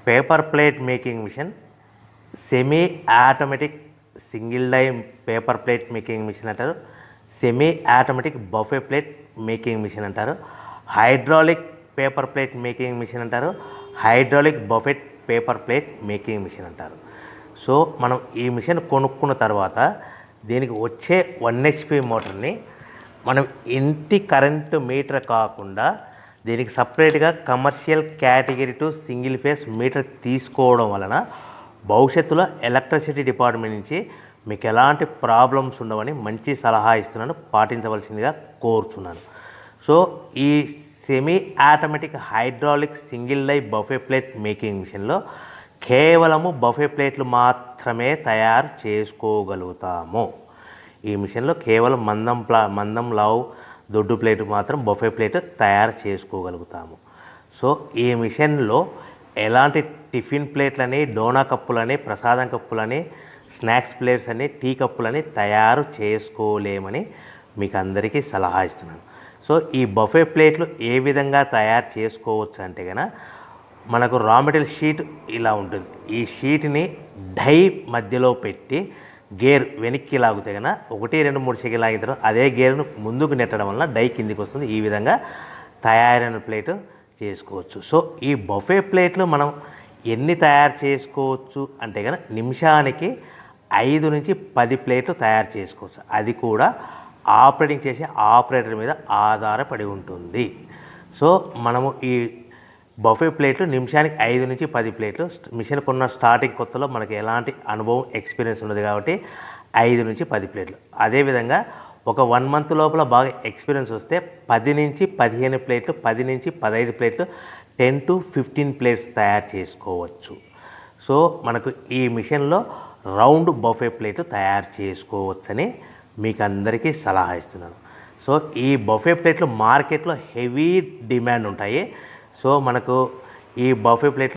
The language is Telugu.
Paper plate making machine, semi automatic single die paper plate making machine అంటారు, semi automatic buffet plate making machine అంటారు, hydraulic paper plate making machine అంటారు, hydraulic buffet paper plate making machine అంటారు. సో మనం ఈ మిషన్ కొనుక్కున్న తర్వాత దీనికి వచ్చే 1 HP మోటార్ని మనం ఇంటి కరెంటు మీటర్ కాకుండా దీనికి సపరేట్గా commercial category to single phase metre తీసుకోవడం వలన భవిష్యత్తులో ఎలక్ట్రిసిటీ డిపార్ట్మెంట్ నుంచి మీకు ఎలాంటి ప్రాబ్లమ్స్ ఉండవని మంచి సలహా ఇస్తున్నాను, పాటించవలసిందిగా కోరుతున్నాను. సో ఈ semi automatic hydraulic single die buffet plate making మిషన్లో కేవలము బఫే ప్లేట్లు మాత్రమే తయారు చేసుకోగలుగుతాము. ఈ మిషన్లో కేవలం మందం లావు దొడ్డు ప్లేట్ మాత్రం బఫే ప్లేట్ తయారు చేసుకోగలుగుతాము. సో ఈ మిషన్లో ఎలాంటి టిఫిన్ ప్లేట్లని, డోనా కప్పులని, ప్రసాదం కప్పులని, స్నాక్స్ ప్లేట్స్ అని, టీ కప్పులని తయారు చేసుకోలేమని మీకు అందరికీ సలహా ఇస్తున్నాను. సో ఈ బఫే ప్లేట్లు ఏ విధంగా తయారు చేసుకోవచ్చు అంటే కనుక మనకు రా మెటీరియల్ షీట్ ఇలా ఉంటుంది. ఈ షీట్ని డై మధ్యలో పెట్టి గేర్ వెనక్కి లాగితే కనుక 1, 2, 3 సెకండ్లు లాగిన తర్వాత అదే గేర్ను ముందుకు నెట్టడం వలన డై కిందికి వస్తుంది. ఈ విధంగా తయారైన ప్లేట్ చేసుకోవచ్చు. సో ఈ బఫే ప్లేట్లు మనం ఎన్ని తయారు చేసుకోవచ్చు అంటే కనుక నిమిషానికి 5 నుంచి 10 ప్లేట్లు తయారు చేసుకోవచ్చు. అది కూడా ఆపరేటింగ్ చేసే ఆపరేటర్ మీద ఆధారపడి ఉంటుంది. సో మనము ఈ బఫే ప్లేట్లు నిమిషానికి 5 నుంచి 10 ప్లేట్లు, మిషన్ కొన్న స్టార్టింగ్ కొత్తలో మనకి ఎలాంటి అనుభవం ఎక్స్పీరియన్స్ ఉన్నది కాబట్టి 5 నుంచి 10 ప్లేట్లు. అదేవిధంగా ఒక 1 మంత్ లోపల బాగా ఎక్స్పీరియన్స్ వస్తే 10 నుంచి 15 ప్లేట్లు, 10 నుంచి 15 ప్లేట్లు, 10 to 15 ప్లేట్స్ తయారు చేసుకోవచ్చు. సో మనకు ఈ మిషన్లో రౌండ్ బఫే ప్లేట్ తయారు చేసుకోవచ్చని మీకు అందరికీ సలహా ఇస్తున్నాను. సో ఈ బఫే ప్లేట్లు మార్కెట్లో హెవీ డిమాండ్ ఉంటాయి. సో మనకు ఈ బఫే ప్లేట్లు